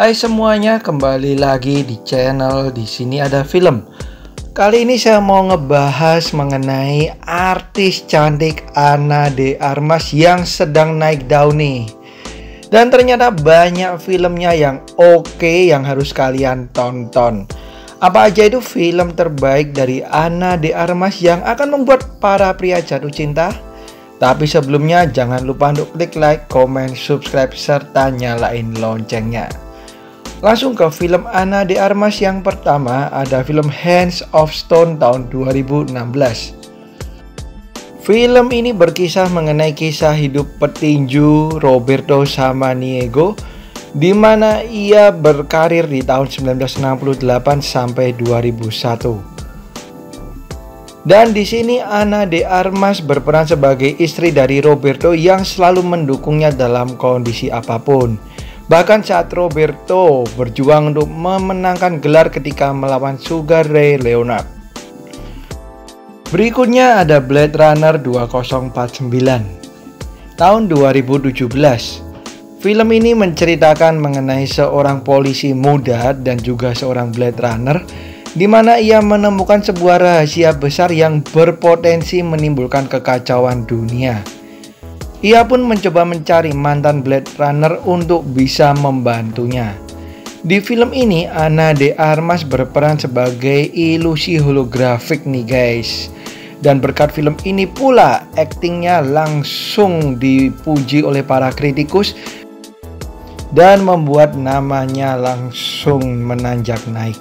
Hai semuanya, kembali lagi di channel Di Sini Ada Film. Kali ini saya mau ngebahas mengenai artis cantik Ana de Armas yang sedang naik daun nih. Dan ternyata banyak filmnya yang oke yang harus kalian tonton. Apa aja itu film terbaik dari Ana de Armas yang akan membuat para pria jatuh cinta? Tapi sebelumnya jangan lupa untuk klik like, comment, subscribe, serta nyalain loncengnya. Langsung ke film Ana de Armas yang pertama, ada film Hands of Stone tahun 2016. Film ini berkisah mengenai kisah hidup petinju Roberto Samaniego, di mana ia berkarir di tahun 1968 sampai 2001. Dan di sini Ana de Armas berperan sebagai istri dari Roberto yang selalu mendukungnya dalam kondisi apapun. Bahkan saat Roberto berjuang untuk memenangkan gelar ketika melawan Sugar Ray Leonard. Berikutnya ada Blade Runner 2049 tahun 2017. Film ini menceritakan mengenai seorang polisi muda dan juga seorang Blade Runner, di mana ia menemukan sebuah rahasia besar yang berpotensi menimbulkan kekacauan dunia. Ia pun mencoba mencari mantan Blade Runner untuk bisa membantunya. Di film ini Ana de Armas berperan sebagai ilusi holografik nih guys. Dan berkat film ini pula aktingnya langsung dipuji oleh para kritikus dan membuat namanya langsung menanjak naik.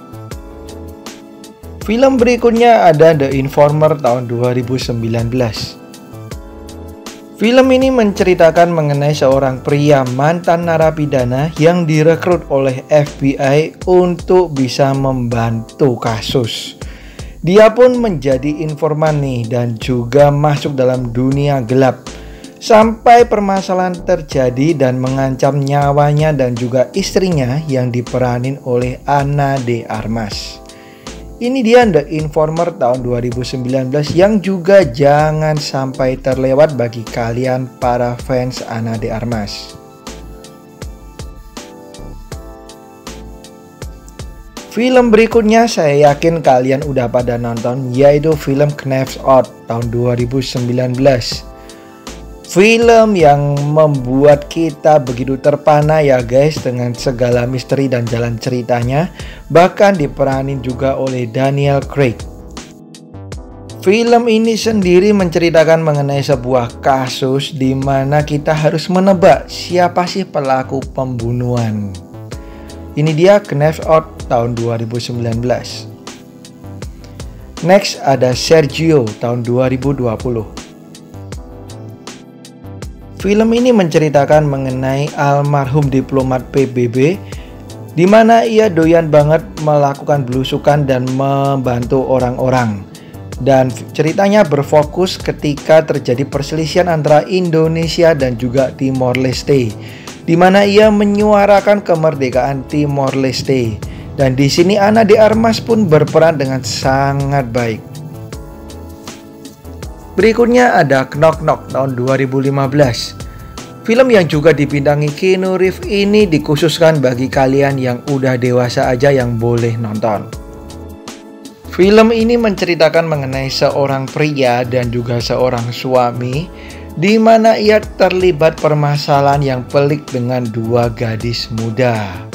Film berikutnya ada The Informer tahun 2019. Film ini menceritakan mengenai seorang pria mantan narapidana yang direkrut oleh FBI untuk bisa membantu kasus. Dia pun menjadi informan nih dan juga masuk dalam dunia gelap sampai permasalahan terjadi dan mengancam nyawanya dan juga istrinya yang diperanin oleh Ana de Armas. Ini dia The Informer tahun 2019 yang juga jangan sampai terlewat bagi kalian para fans Ana de Armas. Film berikutnya saya yakin kalian udah pada nonton, yaitu film Knives Out tahun 2019. Film yang membuat kita begitu terpana ya guys dengan segala misteri dan jalan ceritanya. Bahkan diperanin juga oleh Daniel Craig. Film ini sendiri menceritakan mengenai sebuah kasus di mana kita harus menebak siapa sih pelaku pembunuhan. Ini dia Knives Out tahun 2019. Next ada Sergio tahun 2020. Film ini menceritakan mengenai almarhum diplomat PBB, di mana ia doyan banget melakukan belusukan dan membantu orang-orang. Dan ceritanya berfokus ketika terjadi perselisihan antara Indonesia dan juga Timor Leste, di mana ia menyuarakan kemerdekaan Timor Leste. Dan di sini Ana de Armas pun berperan dengan sangat baik. Berikutnya ada Knock Knock tahun 2015. Film yang juga dibintangi Keanu Reeves ini dikhususkan bagi kalian yang udah dewasa aja yang boleh nonton. Film ini menceritakan mengenai seorang pria dan juga seorang suami, di mana ia terlibat permasalahan yang pelik dengan dua gadis muda.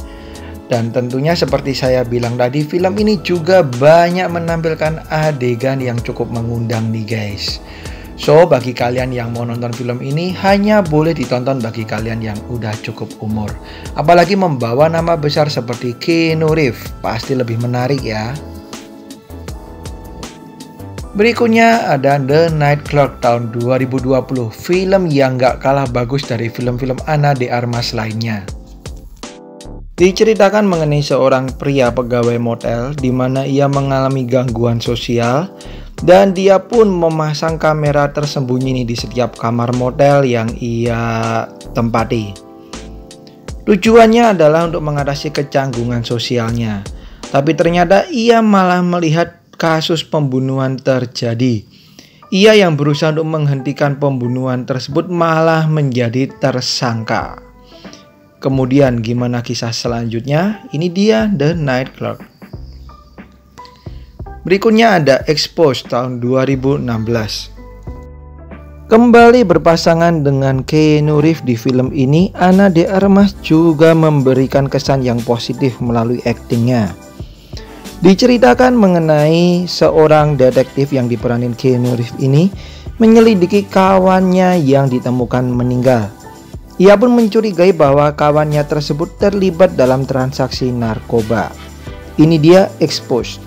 Dan tentunya seperti saya bilang tadi, film ini juga banyak menampilkan adegan yang cukup mengundang nih guys. So bagi kalian yang mau nonton film ini hanya boleh ditonton bagi kalian yang udah cukup umur. Apalagi membawa nama besar seperti Keanu Reeves, pasti lebih menarik ya. Berikutnya ada The Night Clerk tahun 2020. Film yang gak kalah bagus dari film-film Ana de Armas lainnya. Diceritakan mengenai seorang pria pegawai motel di mana ia mengalami gangguan sosial dan dia pun memasang kamera tersembunyi di setiap kamar motel yang ia tempati. Tujuannya adalah untuk mengatasi kecanggungan sosialnya. Tapi ternyata ia malah melihat kasus pembunuhan terjadi. Ia yang berusaha untuk menghentikan pembunuhan tersebut malah menjadi tersangka. Kemudian gimana kisah selanjutnya? Ini dia The Night Clerk. Berikutnya ada Exposed tahun 2016. Kembali berpasangan dengan Keanu Reeves di film ini, Ana de Armas juga memberikan kesan yang positif melalui aktingnya. Diceritakan mengenai seorang detektif yang diperanin Keanu Reeves ini menyelidiki kawannya yang ditemukan meninggal. Ia pun mencurigai bahwa kawannya tersebut terlibat dalam transaksi narkoba. Ini dia Exposed.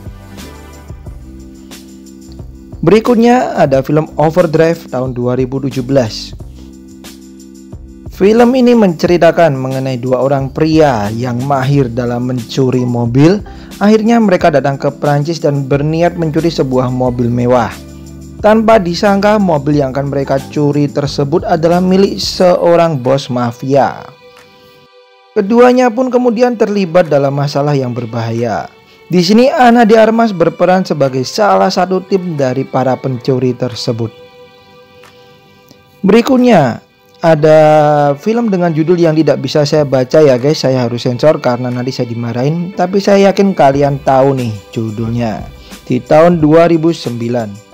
Berikutnya ada film Overdrive tahun 2017. Film ini menceritakan mengenai dua orang pria yang mahir dalam mencuri mobil. Akhirnya mereka datang ke Prancis dan berniat mencuri sebuah mobil mewah. Tanpa disangka mobil yang akan mereka curi tersebut adalah milik seorang bos mafia. Keduanya pun kemudian terlibat dalam masalah yang berbahaya. Di sini Ana de Armas berperan sebagai salah satu tim dari para pencuri tersebut. Berikutnya ada film dengan judul yang tidak bisa saya baca ya guys, saya harus sensor karena nanti saya dimarahin. Tapi saya yakin kalian tahu nih judulnya. Di tahun 2009.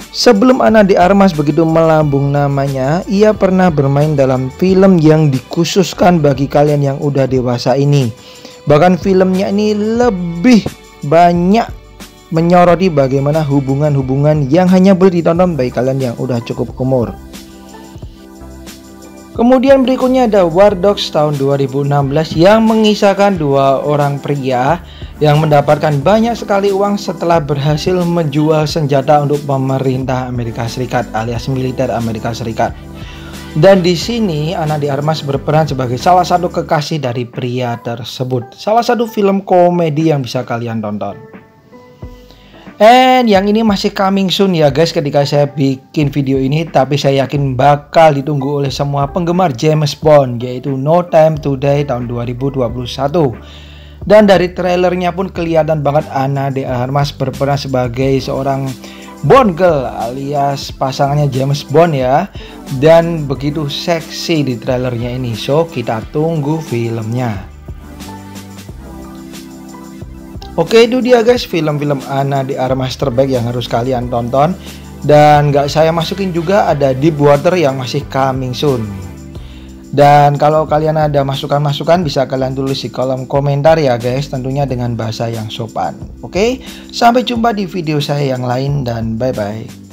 Sebelum Ana de Armas begitu melambung namanya, ia pernah bermain dalam film yang dikhususkan bagi kalian yang udah dewasa ini. Bahkan filmnya ini lebih banyak menyoroti bagaimana hubungan-hubungan yang hanya boleh ditonton bagi kalian yang udah cukup umur. Kemudian berikutnya ada War Dogs tahun 2016 yang mengisahkan dua orang pria yang mendapatkan banyak sekali uang setelah berhasil menjual senjata untuk pemerintah Amerika Serikat alias militer Amerika Serikat. Dan di sini Ana de Armas berperan sebagai salah satu kekasih dari pria tersebut. Salah satu film komedi yang bisa kalian tonton. And yang ini masih coming soon ya guys ketika saya bikin video ini, tapi saya yakin bakal ditunggu oleh semua penggemar James Bond, yaitu No Time to Die tahun 2021. Dan dari trailernya pun kelihatan banget Ana de Armas berperan sebagai seorang Bond girl alias pasangannya James Bond ya. Dan begitu seksi di trailernya ini, so kita tunggu filmnya. Oke, itu dia guys film-film Ana de Armas terbaik yang harus kalian tonton. Dan gak saya masukin juga ada Deep Water yang masih coming soon. Dan kalau kalian ada masukan-masukan bisa kalian tulis di kolom komentar ya guys, tentunya dengan bahasa yang sopan. Oke, sampai jumpa di video saya yang lain dan bye-bye.